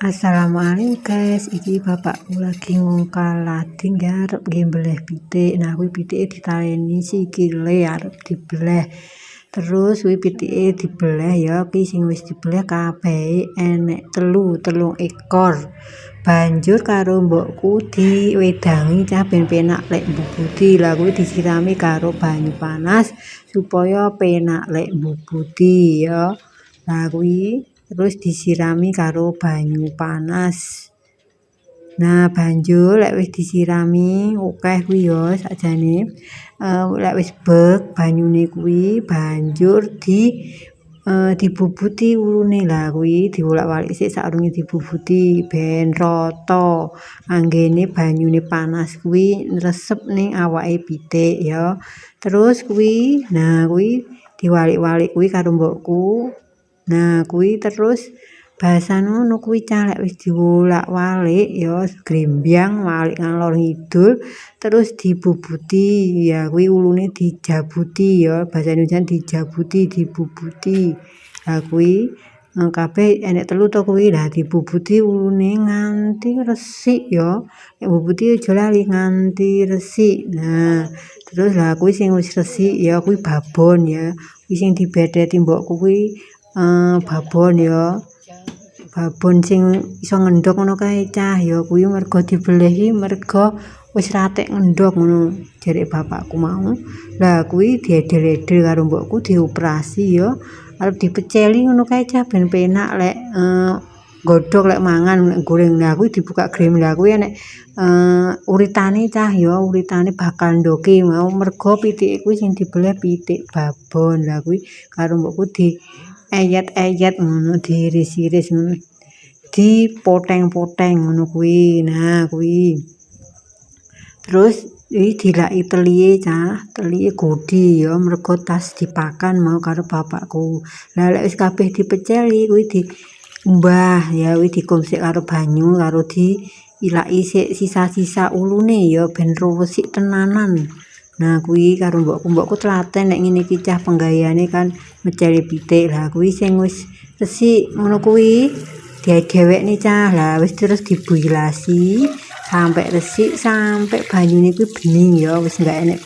Assalamualaikum guys, iki bapakku lagi ngongkal lading ya, arep ngembleh pitik. Nah, kuwi pitike ditaleni sikile arep dibeleh. Terus kuwi pitike dibeleh ya, iki sing wis dibeleh kabehe enek telung ekor. Banjur karo mbokku diwedangi cah ben penak lek mbubuti. Lah kuwi disirami karo banyu panas supaya penak lek mbubuti ya. Nah kuwi terus disirami karo banyu panas. Nah banjur lek wis disirami akeh kuwi ya sakjane lek wis bek banyune kuwi banjur dibubuti ulune. Lah kuwi diwolak-walik sik sakrunge dibubuti ben rata. Anggene banyune panas kuwi nresep ning awake pitik ya. Terus kuwi diwalik-walik kuwi karo mbokku. Nah kuwi terus bahasan ngono kuwi cah lek wis diwolak-walik ya grembyang walik ngalor ngidul terus dibubuti ya kuwi ulune dijabuti ya bahasane jan dijabuti dibubuti. Lah kuwi kabeh enek telu to kuwi lah dibubuti ulune nganti resik ya. Nek bubuti aja lali nganti resik. Nah, terus lah kuwi sing wis resik ya kuwi babon ya. Kuwi sing dibedheti mbokku kuwi babon ya. Babon sing iso ngendhog ngono kae cah ya kuwi mergo dibeleh iki mergo wis ratek ngendhog ngono jarek bapakku mau. Lah kuwi diedel-edel karo mbokku dioperasi ya. Arep dipeceli ngono kae cah ben penak lek godhog lek mangan lek goreng. Lah kuwi dibuka grem. Lah kuwi enek uritane cah ya, uritane bakal ndoke mau mergo pitike kuwi sing dibeleh pitik babon. Lah kuwi karo mbokku dieyet-eyet ngono, diiris-iris ngono. Dipoteng-poteng ngono kuwi. Nah, kuwi. Terus iki dilaki telihe cah, telihe godi ya mergo tas dipakan mau karo bapakku. Lah lek wis kabeh dipeceli kuwi diumbah ya kuwi dikumsik karo banyu karo diilaki sik sisa-sisa ulune ya ben ruwesik tenanan. Nah kuwi karo mbokku telaten nek ngene iki cah penggayane kan meceli pitik. Lah kuwi sing wis resik ngono kuwi dhewekne cah. Lah wis terus dibuilasi sampai resik sampai banyune kuwi bening ya wis enggak enek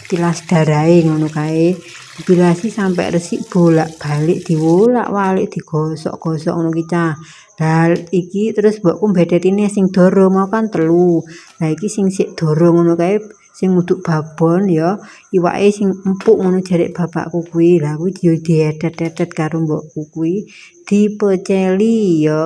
tilas darahe ngono kae. Dibilasi sampai resik bolak-balik diwolak-walik digosok-gosok ngono ki cah. Lah iki terus mbokku mbedhetine sing dara mau kan telu. Lah iki sing sik dara ngono kae sing muduk babon ya iwake sing empuk ngono jarek bapakku kuwi. Lah kuwi diedet-edet karo mbokku kuwi dipeceli ya.